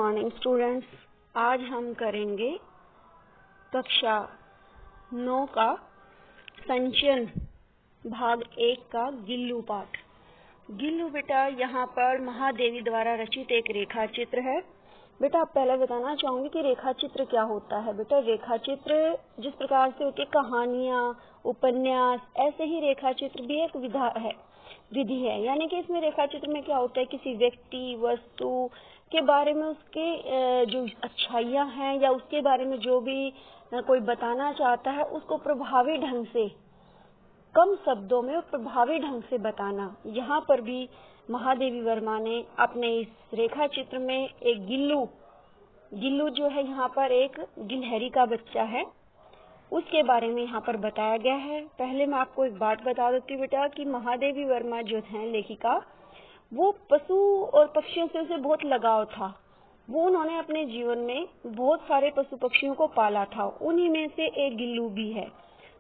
Morning students. आज हम करेंगे कक्षा 9 का संचयन भाग 1 का गिल्लू पाठ। गिल्लू बेटा यहाँ पर महादेवी द्वारा रचित एक रेखा चित्र है। बेटा आप पहले बताना चाहूंगी कि रेखा चित्र क्या होता है। बेटा रेखा चित्र जिस प्रकार से होती है कहानियां, उपन्यास, ऐसे ही रेखा चित्र भी एक विधि है। यानी कि इसमें रेखा चित्र में क्या होता है, किसी व्यक्ति, वस्तु के बारे में उसके जो अच्छाइयां हैं या उसके बारे में जो भी कोई बताना चाहता है उसको प्रभावी ढंग से, कम शब्दों में प्रभावी ढंग से बताना। यहाँ पर भी महादेवी वर्मा ने अपने इस रेखा चित्र में एक गिल्लू जो है यहाँ पर एक गिलहरी का बच्चा है, उसके बारे में यहाँ पर बताया गया है। पहले मैं आपको एक बात बता देती हूँ बेटा कि महादेवी वर्मा जो हैं लेखिका, वो पशु और पक्षियों से उसे बहुत लगाव था। वो उन्होंने अपने जीवन में बहुत सारे पशु पक्षियों को पाला था, उन्हीं में से एक गिल्लू भी है।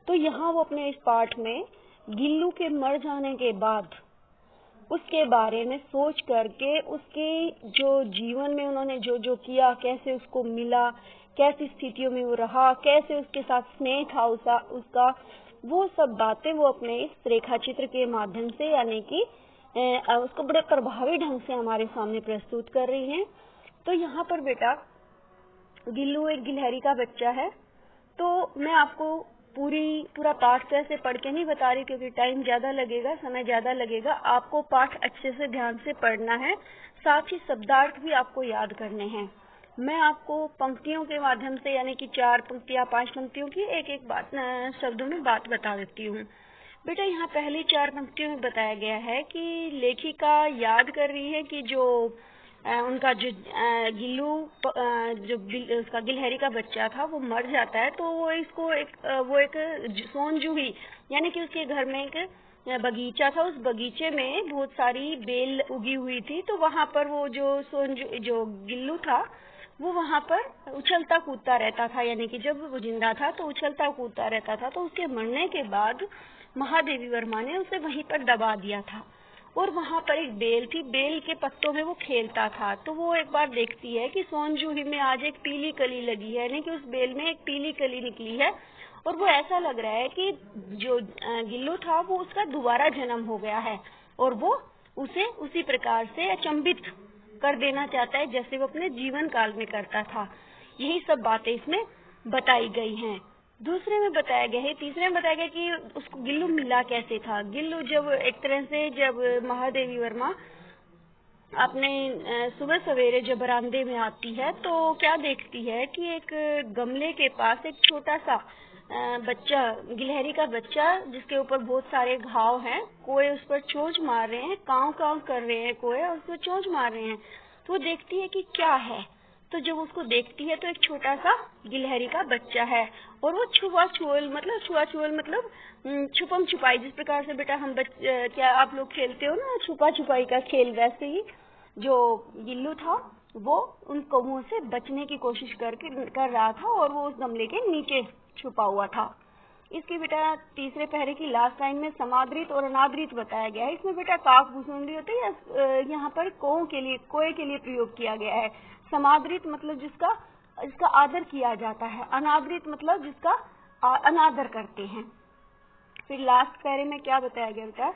तो यहाँ वो अपने इस पाठ में गिल्लू के मर जाने के बाद उसके बारे में सोच करके उसके जो जीवन में उन्होंने जो जो किया, कैसे उसको मिला, कैसी स्थितियों में वो रहा, कैसे उसके साथ स्नेह था उसका, वो सब बातें वो अपने इस रेखा चित्र के माध्यम से यानी कि उसको बड़े प्रभावी ढंग से हमारे सामने प्रस्तुत कर रही हैं। तो यहाँ पर बेटा गिल्लू एक गिलहरी का बच्चा है। तो मैं आपको पूरा पाठ तो ऐसे पढ़ के नहीं बता रही क्योंकि टाइम ज्यादा लगेगा, समय ज्यादा लगेगा। आपको पाठ अच्छे से ध्यान से पढ़ना है, साथ ही शब्दार्थ भी आपको याद करने हैं। मैं आपको पंक्तियों के माध्यम से यानी कि 4 पंक्तियां 5 पंक्तियों की एक बात शब्दों में बात बता देती हूँ। बेटा यहाँ पहली 4 पंक्तियों में बताया गया है कि लेखिका याद कर रही है कि जो उनका जो गिल्लू उसका गिलहरी का बच्चा था वो मर जाता है। तो वो इसको एक सोनजूही यानी कि उसके घर में एक बगीचा था, उस बगीचे में बहुत सारी बेल उगी हुई थी। तो वहां पर वो जो गिल्लू था वो वहां पर उछलता कूदता रहता था, यानी कि जब वो जिंदा था तो उछलता कूदता रहता था। तो उसके मरने के बाद महादेवी वर्मा ने उसे वहीं पर दबा दिया था और वहां पर एक बेल थी, बेल के पत्तों में वो खेलता था। तो वो एक बार देखती है कि सोनजूही में आज एक पीली कली लगी है, यानी कि उस बेल में एक पीली कली निकली है और वो ऐसा लग रहा है कि जो गिल्लू था वो उसका दोबारा जन्म हो गया है और वो उसे उसी प्रकार से अचंभित कर देना चाहता है जैसे वो अपने जीवन काल में करता था। यही सब बातें इसमें बताई गई हैं। दूसरे में बताया गया है, तीसरे में बताया गया कि उसको गिल्लू मिला कैसे था। गिल्लू जब एक तरह से जब महादेवी वर्मा अपने सुबह सवेरे जब बरामदे में आती है तो क्या देखती है कि एक गमले के पास एक छोटा सा बच्चा, गिलहरी का बच्चा, जिसके ऊपर बहुत सारे घाव हैं, कोए उस पर चोंच मार रहे हैं, कांव कांव कर रहे हैं कोए और उस पर चोंच मार रहे हैं। तो वो देखती है कि क्या है। तो जब उसको देखती है तो एक छोटा सा गिलहरी का बच्चा है और वो छुआ छुअल मतलब छुपम छुपाई, जिस प्रकार से बेटा हम क्या आप लोग खेलते हो ना छुपा छुपाई का खेल, वैसे ही जो गिल्लू था वो उन कौओं से बचने की कोशिश कर रहा था और वो उस गमले के नीचे छुपा हुआ था। इसकी बेटा तीसरे पहरे की लास्ट लाइन में समादृत और अनादृत बताया गया है। इसमें बेटा काक भूसुंडी होते हैं, यहाँ पर कोए के लिए प्रयोग किया गया है। समादृत मतलब जिसका आदर किया जाता है, अनादृत मतलब जिसका अनादर करते हैं। फिर लास्ट पहरे में क्या बताया गया बेटा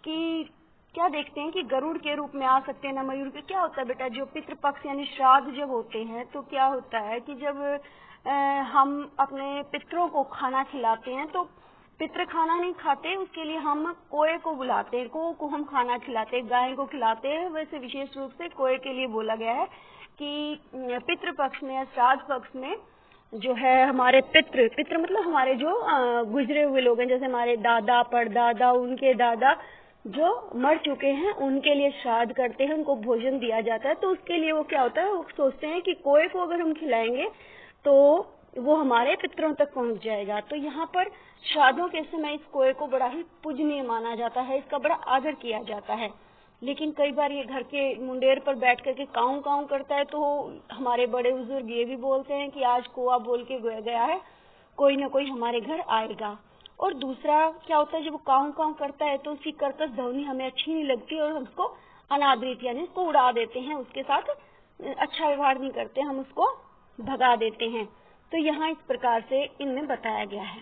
कि क्या देखते हैं कि गरुड़ के रूप में आ सकते हैं ना मयूर के। क्या होता है बेटा, जो पितृपक्ष यानी श्राद्ध जब होते हैं तो क्या होता है कि जब हम अपने पितरों को खाना खिलाते हैं तो पितृ खाना नहीं खाते, उसके लिए हम कोए को बुलाते हैं, को हम खाना खिलाते हैं, गाय को खिलाते हैं। वैसे विशेष रूप से कोए के लिए बोला गया है कि पितृपक्ष में या श्राद्ध पक्ष में जो है हमारे पितृ मतलब हमारे जो गुजरे हुए लोग हैं, जैसे हमारे दादा परदादा, उनके दादा जो मर चुके हैं, उनके लिए श्राद्ध करते हैं, उनको भोजन दिया जाता है। तो उसके लिए वो क्या होता है, वो सोचते हैं कि कोए को अगर हम खिलाएंगे तो वो हमारे पितरों तक पहुंच जाएगा। तो यहाँ पर श्राद्धों के समय इस कोए को बड़ा ही पूजनीय माना जाता है, इसका बड़ा आदर किया जाता है। लेकिन कई बार ये घर के मुंडेर पर बैठ करके काऊ काऊ करता है तो हमारे बड़े बुजुर्ग ये भी बोलते हैं कि आज कोआ बोल के गया है, कोई ना कोई हमारे घर आएगा। और दूसरा क्या होता है, जब वो काऊ काऊ करता है तो उसकी कर्कश ध्वनि हमें अच्छी नहीं लगती और हम उसको अनादृत यानी उसको उड़ा देते हैं, उसके साथ अच्छा व्यवहार नहीं करते, हम उसको भगा देते हैं। तो यहाँ इस प्रकार से इनमें बताया गया है।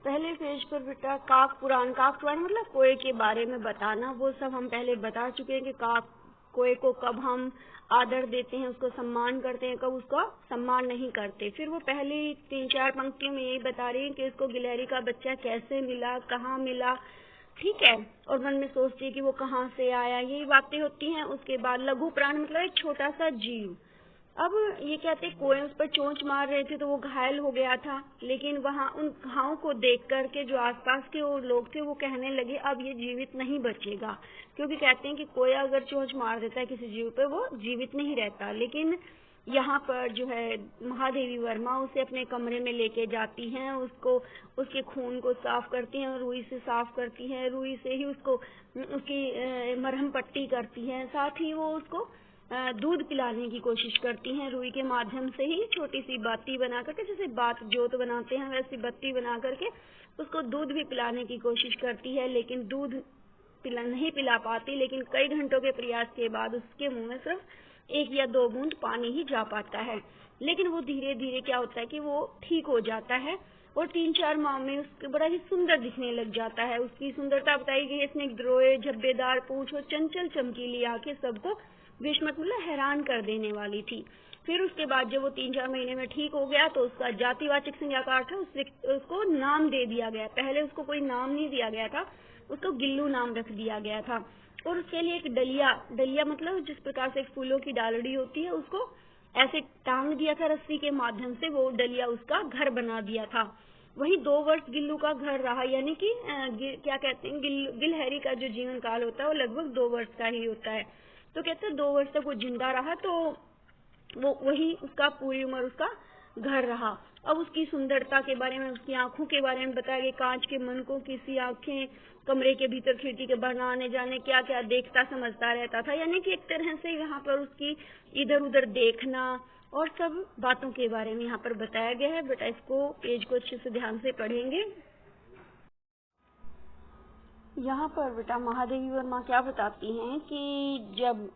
पहले पेज पर बेटा काक पुराण मतलब कोए के बारे में बताना। वो सब हम पहले बता चुके हैं कि कोए को कब हम आदर देते हैं, उसको सम्मान करते हैं, कब उसका सम्मान नहीं करते। फिर वो पहली 3-4 पंक्तियों में यही बता रही है कि इसको गिलहरी का बच्चा कैसे मिला, कहाँ मिला, ठीक है, और मन में सोचती है कि वो कहाँ से आया, यही बातें होती हैं। उसके बाद लघु प्राण मतलब एक छोटा सा जीव। अब ये कहते कोए उस पर चोंच मार रहे थे तो वो घायल हो गया था, लेकिन वहां उन घावों को देख करके जो आसपास के वो लोग थे वो कहने लगे अब ये जीवित नहीं बचेगा, क्योंकि कहते हैं कि कोई अगर चोंच मार देता है किसी जीव पे वो जीवित नहीं रहता। लेकिन यहाँ पर जो है महादेवी वर्मा उसे अपने कमरे में लेके जाती हैं, उसको उसके खून को साफ करती हैं, रुई से साफ करती हैं, रुई से ही उसको उसकी मरहम पट्टी करती हैं, साथ ही वो उसको दूध पिलाने की कोशिश करती हैं, रुई के माध्यम से ही छोटी सी बाती बना करके, जैसे बात जोत बनाते हैं वैसी बत्ती बना करके उसको दूध भी पिलाने की कोशिश करती है, लेकिन दूध नहीं पिला पाती। लेकिन कई घंटों के प्रयास के बाद उसके मुंह में सिर्फ 1 या 2 बूंद पानी ही जा पाता है। लेकिन वो धीरे धीरे क्या होता है कि वो ठीक हो जाता है और 3-4 माह में उसके बड़ा ही सुंदर दिखने लग जाता है। उसकी सुंदरता बताई गई है इसमें ग्रोए, झब्बेदार पूंछ और चंचल चमकीली आंखें सबको विस्मत मतलब हैरान कर देने वाली थी। फिर उसके बाद जब वो 3-4 महीने में ठीक हो गया तो उसका जातिवाचक संज्ञाकार था, उसको नाम दे दिया गया। पहले उसको कोई नाम नहीं दिया गया था, उसको गिल्लू नाम रख दिया गया था। और उसके लिए एक डलिया मतलब जिस प्रकार से एक फूलों की डालड़ी होती है उसको ऐसे टांग दिया था रस्सी के माध्यम से, वो डलिया उसका घर बना दिया था। वही 2 वर्ष गिल्लू का घर रहा, यानी कि क्या कहते हैं गिलहरी का जो जीवन काल होता है वो लगभग 2 वर्ष का ही होता है। तो कहते हैं 2 वर्ष तक वो जिंदा रहा, तो वो वही उसका पूरी उम्र उसका घर रहा। अब उसकी सुंदरता के बारे में, उसकी आंखों के बारे में बताया गया, कांच के मनकों की सी आंखें, कमरे के भीतर खिड़की के बाहर आने जाने क्या क्या देखता समझता रहता था, यानी कि एक तरह से यहाँ पर उसकी इधर उधर देखना और सब बातों के बारे में यहाँ पर बताया गया है। बेटा इसको पेज को अच्छे से ध्यान से पढ़ेंगे। यहाँ पर बेटा महादेवी वर्मा क्या बताती हैं कि जब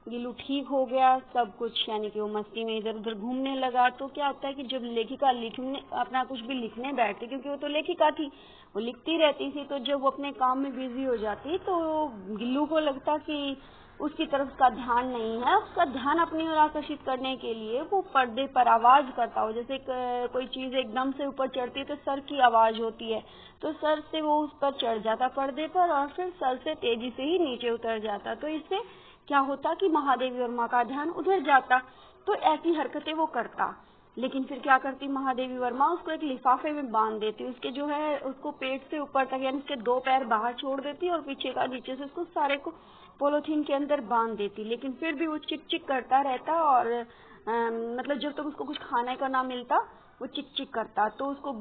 गिल्लू ठीक हो गया सब कुछ, यानी कि वो मस्ती में इधर उधर घूमने लगा, तो क्या होता है कि जब लेखिका लिखने अपना कुछ भी लिखने बैठती, क्योंकि वो तो लेखिका थी, वो लिखती रहती थी, तो जब वो अपने काम में बिजी हो जाती तो गिल्लू को लगता कि उसकी तरफ उसका ध्यान नहीं है। उसका ध्यान अपनी ओर आकर्षित करने के लिए वो पर्दे पर आवाज करता हो, जैसे कोई चीज एकदम से ऊपर चढ़ती है तो सर की आवाज होती है, तो सर से वो उस पर चढ़ जाता पर्दे पर और फिर सर से तेजी से ही नीचे उतर जाता। तो इससे क्या होता कि महादेवी वर्मा का ध्यान उधर जाता, तो ऐसी हरकतें वो करता। लेकिन फिर क्या करती महादेवी वर्मा, उसको एक लिफाफे में बांध देती, उसके जो है उसको पेट से ऊपर तक, यानी उसके 2 पैर बाहर छोड़ देती और पीछे का नीचे से उसको सारे को पॉलिथीन के अंदर बांध देती। लेकिन फिर भी वो चिक चिक करता रहता और मतलब जब तक उसको कुछ खाने का ना मिलता वो चिक चिक करता। तो उसको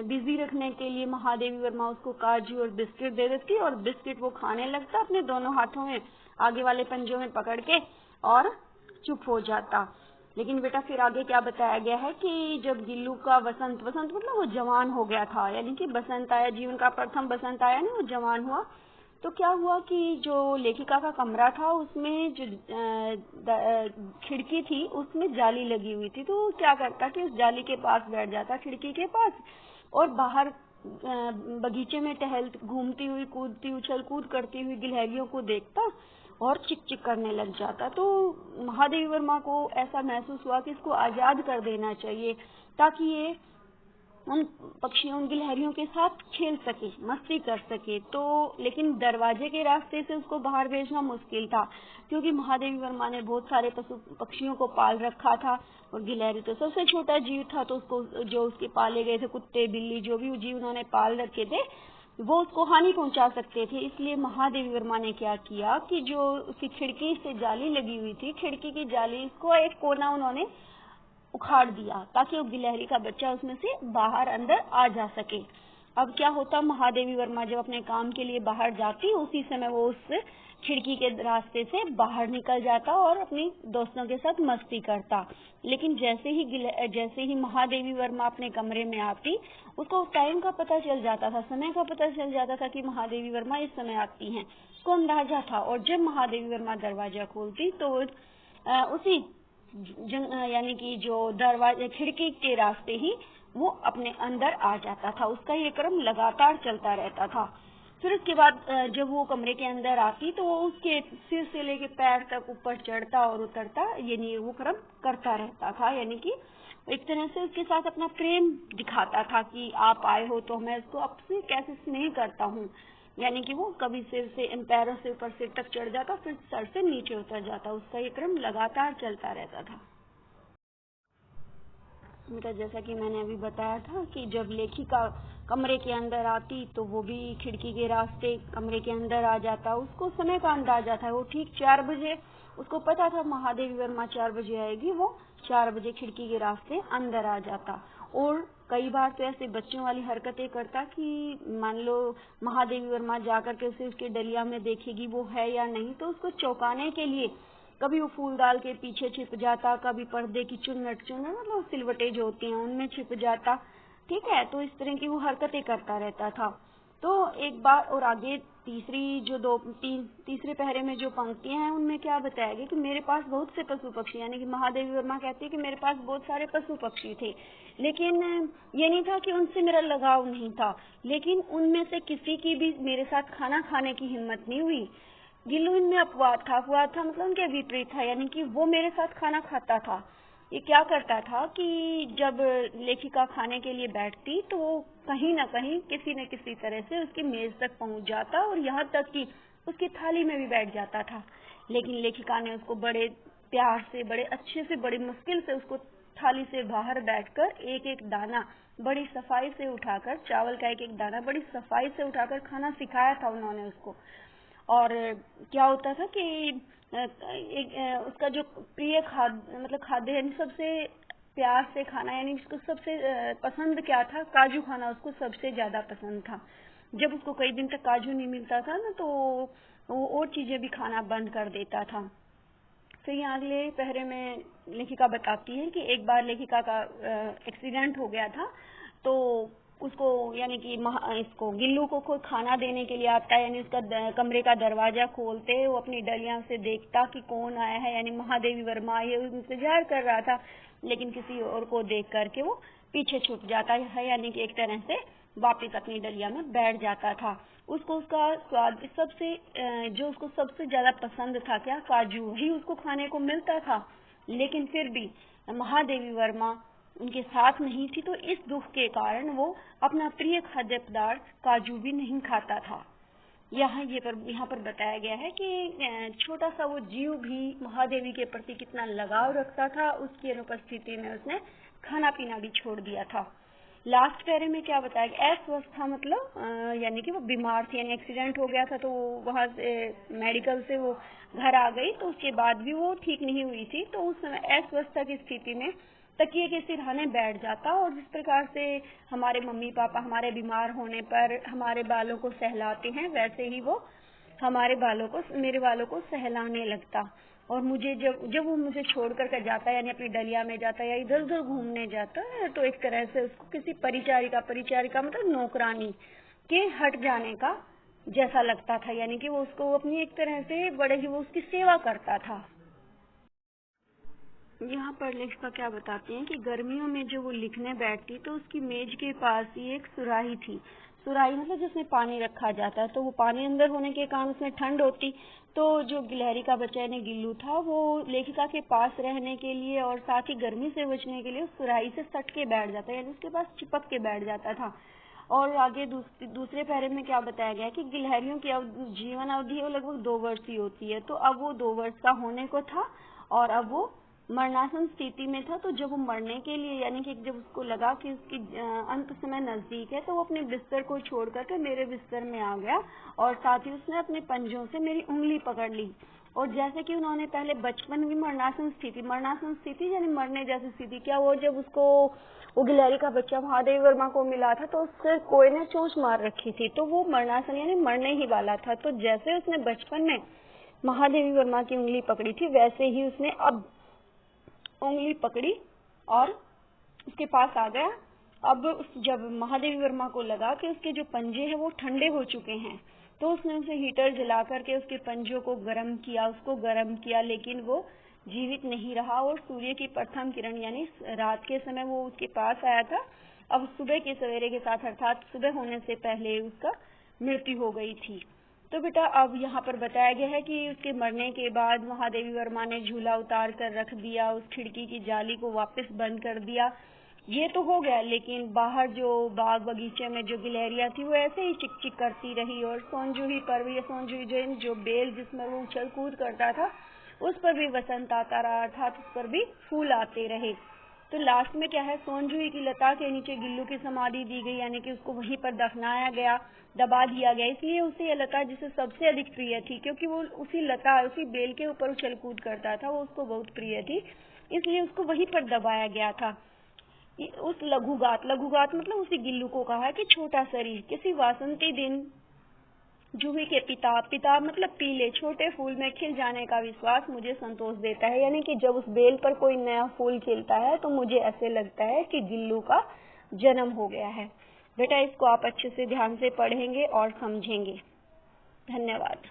बिजी रखने के लिए महादेवी वर्मा उसको काजू और बिस्किट दे देती और बिस्किट वो खाने लगता अपने दोनों हाथों में आगे वाले पंजों में पकड़ के और चुप हो जाता। लेकिन बेटा फिर आगे क्या बताया गया है कि जब गिल्लू का वसंत मतलब वो जवान हो गया था, यानी कि बसंत आया, जीवन का प्रथम बसंत आया ना, वो जवान हुआ, तो क्या हुआ कि जो लेखिका का कमरा था उसमें जो खिड़की थी उसमें जाली लगी हुई थी, तो क्या करता कि उस जाली के पास बैठ जाता, खिड़की के पास, और बाहर बगीचे में घूमती हुई कूदती उछल कूद करती हुई गिलहरियों को देखता और चिक चिक करने लग जाता। तो महादेवी वर्मा को ऐसा महसूस हुआ कि इसको आजाद कर देना चाहिए ताकि ये उन पक्षियों उन गिलहरियों के साथ खेल सके, मस्ती कर सके। तो लेकिन दरवाजे के रास्ते से उसको बाहर भेजना मुश्किल था, क्योंकि महादेवी वर्मा ने बहुत सारे पशु पक्षियों को पाल रखा था और गिलहरी तो सबसे छोटा जीव था, तो उसको जो उसके पाले गए थे कुत्ते बिल्ली जो भी जीव उन्होंने पाल रखे थे वो उसको हानि पहुंचा सकते थे। इसलिए महादेवी वर्मा ने क्या किया कि जो उसकी खिड़की से जाली लगी हुई थी, खिड़की की जाली को एक कोना उन्होंने उखाड़ दिया ताकि वो गिलहरी का बच्चा उसमें से बाहर अंदर आ जा सके। अब क्या होता, महादेवी वर्मा जब अपने काम के लिए बाहर जाती, उसी समय वो उस खिड़की के रास्ते से बाहर निकल जाता और अपनी दोस्तों के साथ मस्ती करता। लेकिन जैसे ही महादेवी वर्मा अपने कमरे में आती, उसको टाइम का पता चल जाता था, समय का पता चल जाता था कि महादेवी वर्मा इस समय आती हैं, उसको अंदाजा था। और जब महादेवी वर्मा दरवाजा खोलती तो उसी यानी कि जो दरवाजे खिड़की के रास्ते ही वो अपने अंदर आ जाता था। उसका ये क्रम लगातार चलता रहता था। फिर उसके बाद जब वो कमरे के अंदर आती तो वो उसके सिर से लेके पैर तक ऊपर चढ़ता और उतरता, यानी वो क्रम करता रहता था। यानी कि एक तरह से उसके साथ अपना प्रेम दिखाता था कि आप आए हो तो मैं इसको आपसे कैसे स्नेह करता हूँ। यानी कि वो कभी सिर से पैरों से ऊपर सिर तक चढ़ जाता, फिर सर से नीचे उतर जाता। उसका ये क्रम लगातार चलता रहता था। जैसा कि मैंने अभी बताया था कि जब लेखिका कमरे के अंदर आती तो वो भी खिड़की के रास्ते कमरे के अंदर आ जाता। उसको समय का अंदाजा था, वो ठीक 4 बजे, उसको पता था महादेवी वर्मा 4 बजे आएगी, वो 4 बजे खिड़की के रास्ते अंदर आ जाता। और कई बार तो ऐसे बच्चों वाली हरकतें करता कि मान लो महादेवी वर्मा जाकर के उसे उसके डलिया में देखेगी वो है या नहीं, तो उसको चौंकाने के लिए कभी वो फूलदाल के पीछे छिप जाता, कभी पर्दे की चुन्नट मतलब सिलवटें जो होती हैं उनमें छिप जाता। ठीक है, तो इस तरह की वो हरकतें करता रहता था। तो एक बार और आगे तीसरे पहरे में जो पंक्तियां हैं उनमें क्या बताया गया कि मेरे पास बहुत से पशु पक्षी, यानी कि महादेवी वर्मा कहती है कि मेरे पास बहुत सारे पशु पक्षी थे, लेकिन ये नहीं था कि उनसे मेरा लगाव नहीं था, लेकिन उनमें से किसी की भी मेरे साथ खाना खाने की हिम्मत नहीं हुई। गिल्लू इनमें अपवाद था मतलब उनके विपरीत था, यानी कि वो मेरे साथ खाना खाता था। ये क्या करता था कि जब लेखिका खाने के लिए बैठती तो वो कहीं न कहीं किसी न किसी तरह से उसकी मेज तक पहुंच जाता और यहाँ तक कि उसकी थाली में भी बैठ जाता था। लेकिन लेखिका ने उसको बड़े प्यार से, बड़े अच्छे से, बड़ी मुश्किल से उसको थाली से बाहर बैठकर एक एक दाना बड़ी सफाई से उठाकर, चावल का एक एक दाना बड़ी सफाई से उठाकर खाना सिखाया था उन्होंने उसको। और क्या होता था कि उसका जो प्रिय खाद्य यानी सबसे प्यार से खाना, यानी उसको सबसे पसंद क्या था, काजू खाना उसको सबसे ज्यादा पसंद था। जब उसको कई दिन तक काजू नहीं मिलता था ना, तो वो और चीजें भी खाना बंद कर देता था। फिर यहाँ अगले पहरे में लेखिका बताती है कि एक बार लेखिका का एक्सीडेंट हो गया था, तो उसको यानी कि इसको गिल्लू को कोई खाना देने के लिए आता है, यानी उसका कमरे का दरवाजा खोलते वो अपनी डलियां से देखता कि कौन आया है, यानी महादेवी वर्मा आई है, इंतजार कर रहा था, लेकिन किसी और को देख करके वो पीछे छुप जाता है, यानी कि एक तरह से वापस अपनी डलिया में बैठ जाता था। उसको उसका स्वाद जो उसको सबसे ज्यादा पसंद था, क्या, काजू ही उसको खाने को मिलता था। लेकिन फिर भी महादेवी वर्मा उनके साथ नहीं थी, तो इस दुख के कारण वो अपना प्रिय खाद्य पदार्थ काजू भी नहीं खाता था। यहाँ पर बताया गया है कि छोटा सा वो जीव भी महादेवी के प्रति कितना लगाव रखता था, उसकी अनुपस्थिति में उसने खाना पीना भी छोड़ दिया था। लास्ट पैरे में क्या बताया गया, अस्वस्थ था, मतलब यानी कि वो बीमार थी, यानी एक्सीडेंट हो गया था, तो वहां से मेडिकल से वो घर आ गई, तो उसके बाद भी वो ठीक नहीं हुई थी। तो उस समय अस्वस्थता की स्थिति में तकिए के सिरहाने बैठ जाता, और जिस प्रकार से हमारे मम्मी पापा हमारे बीमार होने पर हमारे बालों को सहलाते हैं, वैसे ही वो मेरे बालों को सहलाने लगता। और मुझे जब वो मुझे छोड़ कर जाता है, यानी अपनी डलिया में जाता है या इधर उधर घूमने जाता है, तो एक तरह से उसको किसी परिचारिका मतलब नौकरानी के हट जाने का जैसा लगता था, यानी कि वो उसको अपनी एक तरह से बड़े ही वो उसकी सेवा करता था। यहाँ पर लेखिका क्या बताती हैं कि गर्मियों में जब वो लिखने बैठती तो उसकी मेज के पास ही एक सुराही थी। सुराही मतलब जिसमें पानी रखा जाता है, तो वो पानी अंदर होने के कारण उसमें ठंड होती, तो जो गिलहरी का बच्चा यानी गिल्लू था, वो लेखिका के पास रहने के लिए और साथ ही गर्मी से बचने के लिए उस सुराही से सट के बैठ जाता, यानी उसके पास चिपक के बैठ जाता था। और आगे दूसरे पैरे में क्या बताया गया कि गिलहरियों की जीवन अवधि लगभग 2 वर्ष की होती है, तो अब वो 2 वर्ष का होने को था और अब वो मरणासन स्थिति में था। तो जब वो मरने के लिए, यानी कि जब उसको लगा कि उसकी अंत समय नजदीक है, तो वो अपने बिस्तर को छोड़ करके मेरे बिस्तर में आ गया और साथ ही उसने अपने पंजों से मेरी उंगली पकड़ ली और जैसे कि उन्होंने पहले बचपन में मरणासन स्थिति यानी मरने जैसी स्थिति, क्या वो जब उसको वो गिलहरी का बच्चा महादेवी वर्मा को मिला था तो उससे कोई ने चोंच मार रखी थी, तो वो मरणासन यानी मरने ही वाला था। तो जैसे उसने बचपन में महादेवी वर्मा की उंगली पकड़ी थी, वैसे ही उसने अब उंगली पकड़ी और उसके पास आ गया। अब जब महादेवी वर्मा को लगा कि उसके जो पंजे हैं वो ठंडे हो चुके हैं, तो उसने उसे हीटर जला करके उसके पंजों को गर्म किया, लेकिन वो जीवित नहीं रहा और सूर्य की प्रथम किरण यानी रात के समय वो उसके पास आया था। अब सुबह के सवेरे के साथ अर्थात सुबह होने से पहले उसका मृत्यु हो गई थी। तो बेटा अब यहाँ पर बताया गया है कि उसके मरने के बाद महादेवी वर्मा ने झूला उतार कर रख दिया, उस खिड़की की जाली को वापस बंद कर दिया। ये तो हो गया, लेकिन बाहर जो बाग बगीचे में जो गिलहरियां थी वो ऐसे ही चिक चिक करती रही और सोनजूही पर भी, सोनजूही जो बेल जिसमें वो उछल कूद करता था उस पर भी वसंत आता रहा, अर्थात उस पर भी फूल आते रहे। तो लास्ट में क्या है, सोनजूही की लता के नीचे गिल्लू की समाधि दी गई, यानी कि उसको वहीं पर दफनाया गया, दबा दिया गया। इसलिए उसे यह लता जिसे सबसे अधिक प्रिय थी, क्योंकि वो उसी लता उसी बेल के ऊपर उछल कूद करता था, वो उसको बहुत प्रिय थी, इसलिए उसको वहीं पर दबाया गया था। उस लघुगात मतलब उसी गिल्लू को कहा है कि छोटा शरीर किसी वासंती दिन जूही के पिता मतलब पीले छोटे फूल में खिल जाने का विश्वास मुझे संतोष देता है, यानी कि जब उस बेल पर कोई नया फूल खिलता है तो मुझे ऐसे लगता है कि गिल्लू का जन्म हो गया है। बेटा इसको आप अच्छे से ध्यान से पढ़ेंगे और समझेंगे। धन्यवाद।